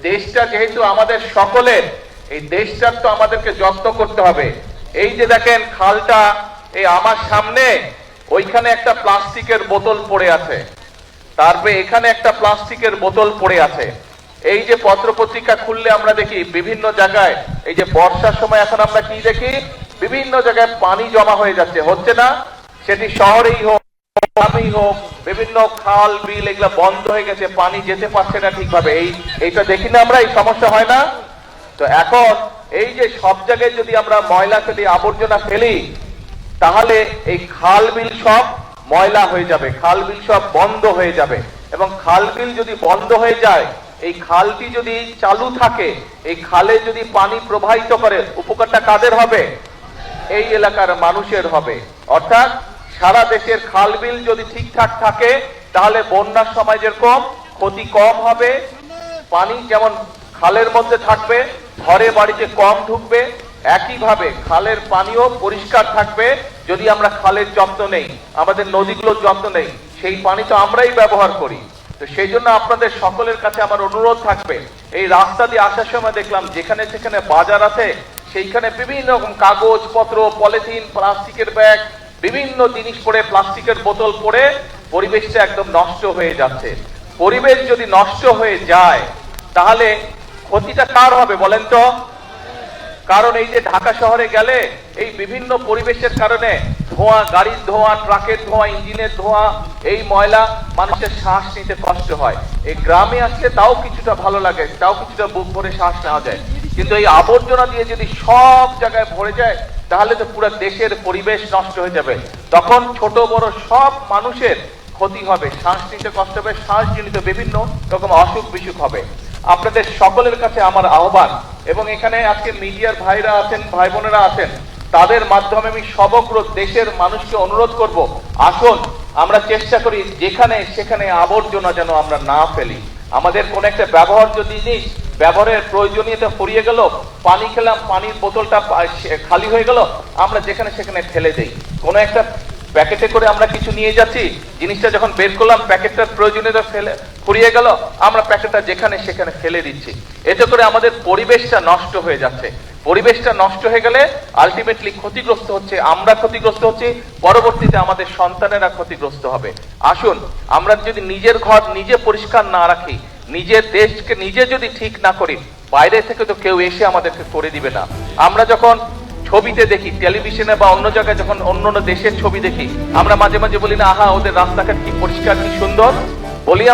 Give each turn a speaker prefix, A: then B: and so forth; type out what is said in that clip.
A: দেশটা যেহেতু আমাদের সকলের, এই দেশটার তো আমাদেরকে যত্ন করতে হবে। এই যে দেখেন খালটা, এই আমার সামনে ওইখানে একটা প্লাস্টিকের বোতল পড়ে আছে, তারপরে এখানে একটা প্লাস্টিকের বোতল পড়ে আছে। এই যে পত্রপত্রিকা খুললে আমরা দেখি বিভিন্ন জায়গায়, এই যে বর্ষার সময় এখন আমরা কি দেখি, বিভিন্ন জায়গায় পানি জমা হয়ে যাচ্ছে, হচ্ছে না? সেটি শহরেই হোক, গ্রামেই হোক, বিভিন্ন খাল বিল এগুলো বন্ধ হয়ে গেছে, পানি যেতে পারছে না ঠিকভাবে। এইটা দেখি না আমরা, এই সমস্যা হয় না? তো এখন এই যে সব জায়গায় যদি আমরা ময়লা ফেলি, আবর্জনা ফেলি, তাহলে এই খাল বিল সব ময়লা হয়ে যাবে, খাল বিল সব বন্ধ হয়ে যাবে। এবং খাল বিল যদি বন্ধ হয়ে যায়, এই খালটি যদি চালু থাকে, এই খালে যদি পানি প্রবাহিত করে, উপকারটা কাদের হবে? এই এলাকার মানুষের হবে। অর্থাৎ সারা দেশের খাল বিল যদি ঠিকঠাক থাকে, তাহলে বন্যার সময় যেরকম ক্ষতি কম হবে, পানি যেমন খালের মধ্যে থাকবে, ঘরে বাড়িতে কম ঢুকবে, একইভাবে খালের পানিও পরিষ্কার থাকবে। যদি আমরা খালের যত্ন নেই, আমাদের নদীগুলোর যত্ন নেই, সেই পানি তো আমরাই ব্যবহার করি। তো সেই জন্য আপনাদের সকলের কাছে আমার অনুরোধ থাকবে, এই রাস্তা দিয়ে আসার সময় দেখলাম যেখানে যেখানে বাজার আছে, সেইখানে বিভিন্ন রকম কাগজ পত্র, পলিথিন, প্লাস্টিকের ব্যাগ, বিভিন্ন জিনিস পড়ে, প্লাস্টিকের বোতল পড়ে পরিবেশটা একদম নষ্ট হয়ে যাচ্ছে। পরিবেশ যদি নষ্ট হয়ে যায়, তাহলে ক্ষতিটা কার হবে বলেন তো? কারণ এই যে ঢাকা শহরে গেলে এই বিভিন্ন পরিবেশের কারণে ধোঁয়া, গাড়ির ধোঁয়া, ট্রাকের ধোঁয়া, ইঞ্জিনের ধোঁয়া, এই ময়লা, মানুষের শ্বাস নিতে কষ্ট হয়। এই গ্রামে আসলে তাও কিছুটা ভালো লাগে, তাও কিছুটা বুক ভরে শ্বাস নেওয়া যায়। কিন্তু এই আবর্জনা দিয়ে যদি সব জায়গায় ভরে যায়, তাহলে তো পুরো দেশের পরিবেশ নষ্ট হয়ে যাবে। তখন ছোট বড় সব মানুষের ক্ষতি হবে, শ্বাস নিতে কষ্ট হবে, শ্বাসজনিত বিভিন্ন রকম অসুখ বিসুখ হবে। আপনাদের সকলের কাছে আমার আহ্বান, এবং এখানে আজকে মিডিয়ার ভাইরা আছেন, ভাই বোনেরা আছেন, তাদের মাধ্যমে আমি সমগ্র দেশের মানুষকে অনুরোধ করব, আসুন আমরা চেষ্টা করি যেখানে সেখানে আবর্জনা যেন আমরা না ফেলি। আমাদের কোন একটা ব্যবহার্য জিনিস, ব্যবহারের প্রয়োজনীয়তা ফুরিয়ে গেল, পানি খেলাম, পানির বোতলটা খালি হয়ে গেল, আমরা যেখানে সেখানে ফেলে দেই। কোন একটা প্যাকেটে করে আমরা কিছু নিয়ে যাচ্ছি, জিনিসটা যখন বের করলাম, প্যাকেটটার প্রয়োজনীয়তা ফুরিয়ে গেল, আমরা প্যাকেটটা যেখানে সেখানে ফেলে দিচ্ছি। এতে করে আমাদের পরিবেশটা নষ্ট হয়ে যাচ্ছে। পরিবেশটা নষ্ট হয়ে গেলে আলটিমেটলি ক্ষতিগ্রস্ত হচ্ছে, আমরা ক্ষতিগ্রস্ত হচ্ছি, পরবর্তীতে আমাদের সন্তানেরা ক্ষতিগ্রস্ত হবে। আসুন আমরা যদি নিজের ঘর নিজে পরিষ্কার না রাখি, নিজের দেশকে নিজে যদি ঠিক না করি, বাইরে থেকে তো কেউ এসে আমাদেরকে করে দিবে না। আমরা যখন ছবিতে দেখি, টেলিভিশনে বা অন্য জায়গায় যখন অন্য অন্য দেশের ছবি দেখি, আমরা মাঝে মাঝে বলি না, আহা ওদের রাস্তাঘাট কি পরিষ্কার, কি সুন্দর, বলি